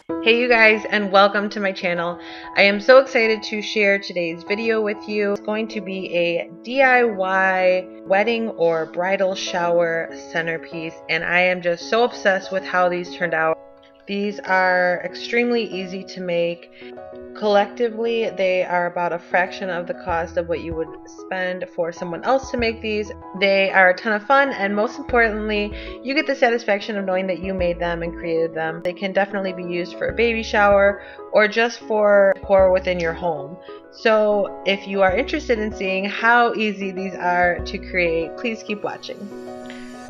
Hey you guys, and welcome to my channel. I am so excited to share today's video with you. It's going to be a DIY wedding or bridal shower centerpiece, and I am just so obsessed with how these turned out. These are extremely easy to make. Collectively, they are about a fraction of the cost of what you would spend for someone else to make these. They are a ton of fun, and most importantly, you get the satisfaction of knowing that you made them and created them. They can definitely be used for a baby shower or just for decor within your home. So if you are interested in seeing how easy these are to create, please keep watching.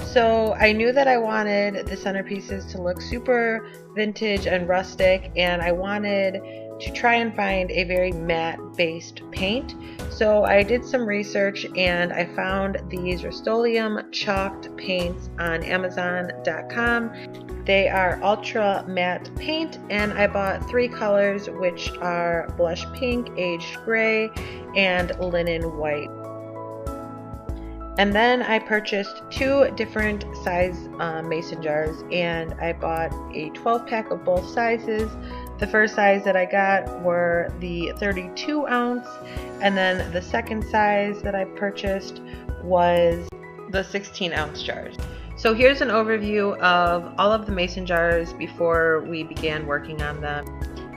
So I knew that I wanted the centerpieces to look super vintage and rustic, and I wanted to try and find a very matte based paint. So I did some research and I found these Rust-Oleum chalked paints on Amazon.com. They are ultra matte paint, and I bought 3 colors, which are blush pink, aged gray, and linen white. And then I purchased 2 different size mason jars, and I bought a 12-pack of both sizes. The first size that I got were the 32 ounce, and then the second size that I purchased was the 16 ounce jars. So here's an overview of all of the mason jars before we began working on them.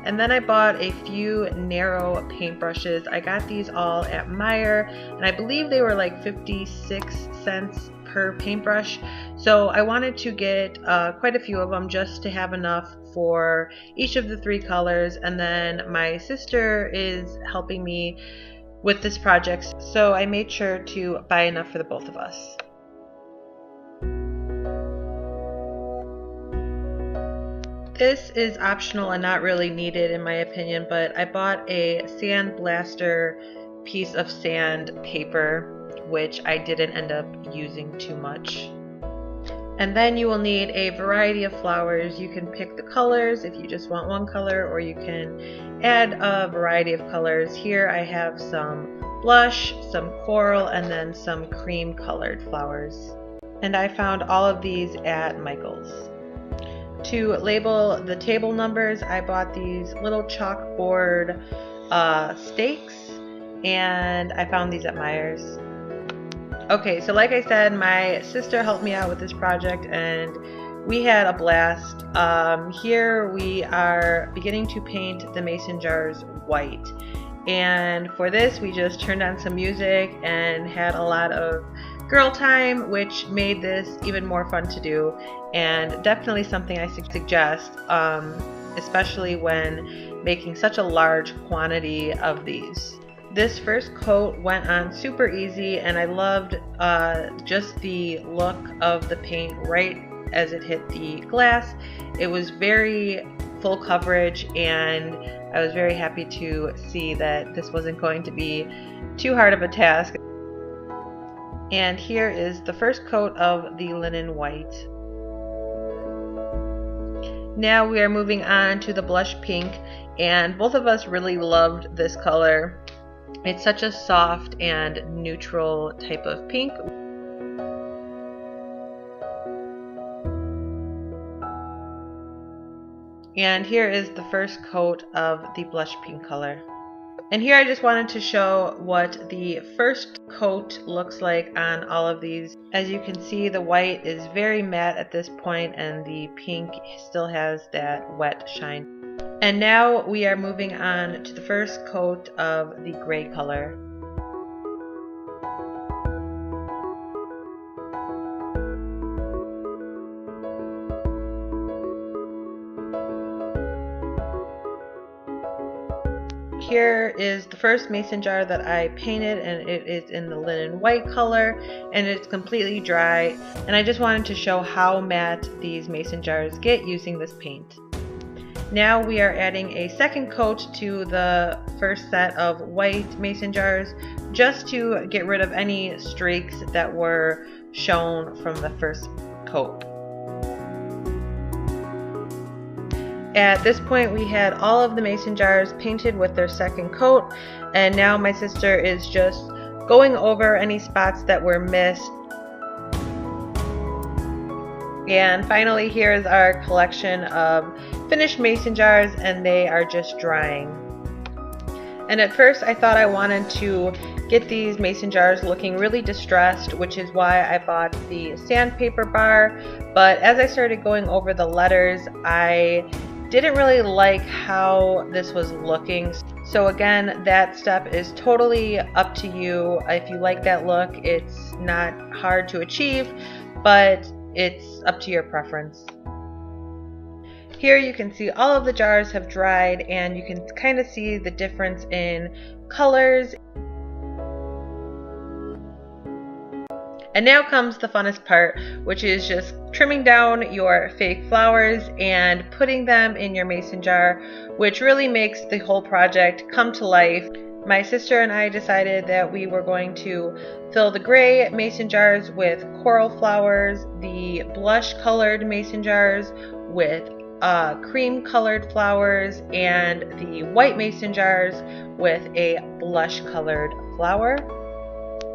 And then I bought a few narrow paintbrushes. I got these all at Meijer, and I believe they were like 56 cents per paintbrush. So I wanted to get quite a few of them just to have enough for each of the 3 colors. And then my sister is helping me with this project, so I made sure to buy enough for the both of us. This is optional and not really needed in my opinion, but I bought a sand blaster piece of sandpaper, which I didn't end up using too much. And then you will need a variety of flowers. You can pick the colors if you just want one color, or you can add a variety of colors. Here I have some blush, some coral, and then some cream colored flowers. And I found all of these at Michael's. To label the table numbers, I bought these little chalkboard stakes, and I found these at Meijer's. Okay, so like I said, my sister helped me out with this project, and we had a blast. Here we are beginning to paint the mason jars white, and for this we just turned on some music and had a lot of girl time, which made this even more fun to do, and definitely something I suggest, especially when making such a large quantity of these. This first coat went on super easy, and I loved just the look of the paint right as it hit the glass. It was very full coverage, and I was very happy to see that this wasn't going to be too hard of a task. And here is the first coat of the linen white. Now we are moving on to the blush pink, and both of us really loved this color. It's such a soft and neutral type of pink. And here is the first coat of the blush pink color. And here I just wanted to show what the first coat looks like on all of these. As you can see, the white is very matte at this point, and the pink still has that wet shine. And now we are moving on to the first coat of the gray color. Here is the first mason jar that I painted, and it is in the linen white color, and it's completely dry, and I just wanted to show how matte these mason jars get using this paint. Now we are adding a second coat to the first set of white mason jars, just to get rid of any streaks that were shown from the first coat. At this point we had all of the mason jars painted with their second coat, and now my sister is just going over any spots that were missed. And finally, here is our collection of finished mason jars, and they are just drying. And at first I thought I wanted to get these mason jars looking really distressed, which is why I bought the sandpaper bar. But as I started going over the letters, I didn't really like how this was looking. So again, that step is totally up to you. If you like that look, it's not hard to achieve, but it's up to your preference. Here you can see all of the jars have dried, and you can kind of see the difference in colors. And now comes the funnest part, which is just trimming down your fake flowers and putting them in your mason jar, which really makes the whole project come to life. My sister and I decided that we were going to fill the gray mason jars with coral flowers, the blush colored mason jars with cream colored flowers, and the white mason jars with a blush colored flower.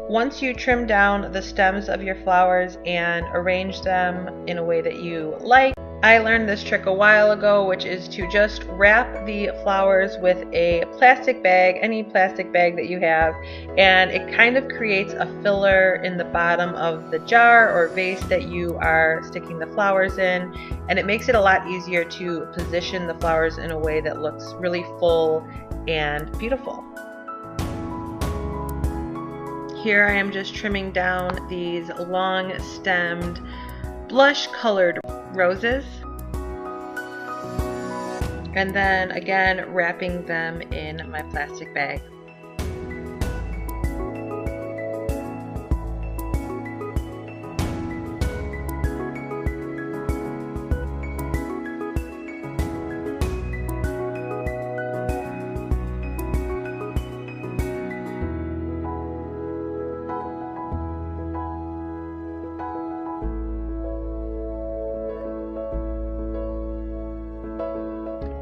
Once you trim down the stems of your flowers and arrange them in a way that you like, I learned this trick a while ago, which is to just wrap the flowers with a plastic bag, any plastic bag that you have, and it kind of creates a filler in the bottom of the jar or vase that you are sticking the flowers in, and it makes it a lot easier to position the flowers in a way that looks really full and beautiful. Here I am just trimming down these long stemmed blush colored roses, and then again wrapping them in my plastic bag.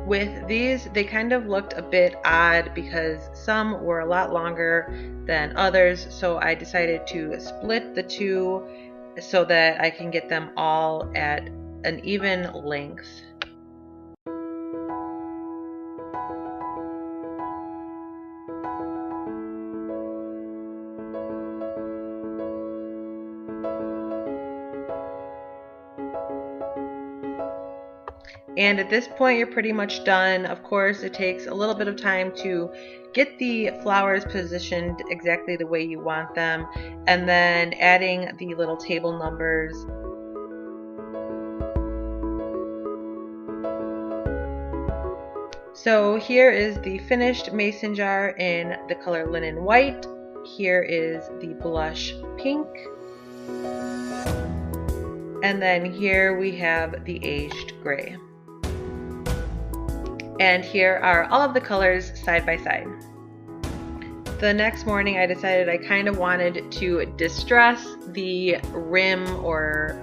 With these, they kind of looked a bit odd because some were a lot longer than others, so I decided to split the two so that I can get them all at an even length. And at this point you're pretty much done. Of course, it takes a little bit of time to get the flowers positioned exactly the way you want them, and then adding the little table numbers. So here is the finished mason jar in the color linen white. Here is the blush pink. And then here we have the aged gray. And here are all of the colors side by side. The next morning I decided I kind of wanted to distress the rim or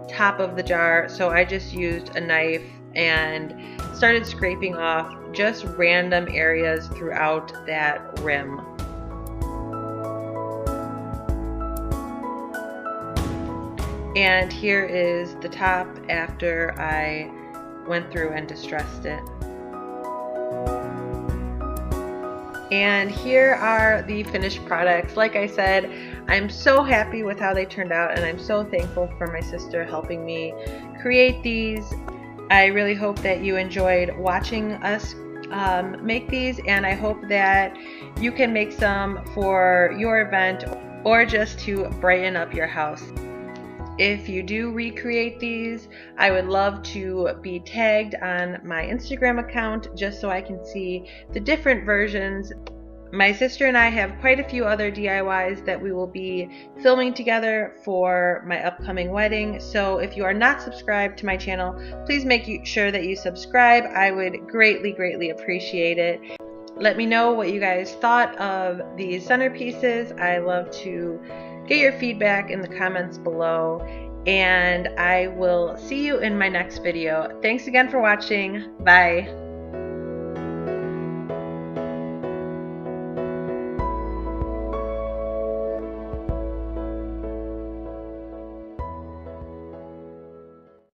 top of the jar, so I just used a knife and started scraping off just random areas throughout that rim. And here is the top after I went through and distressed it. And here are the finished products. Like I said, I'm so happy with how they turned out, and I'm so thankful for my sister helping me create these. I really hope that you enjoyed watching us make these, and I hope that you can make some for your event or just to brighten up your house. If you do recreate these, I would love to be tagged on my Instagram account just so I can see the different versions. My sister and I have quite a few other DIYs that we will be filming together for my upcoming wedding. So if you are not subscribed to my channel, please make sure that you subscribe. I would greatly appreciate it. Let me know what you guys thought of these centerpieces. I love to get your feedback in the comments below, and I will see you in my next video. Thanks again for watching. Bye.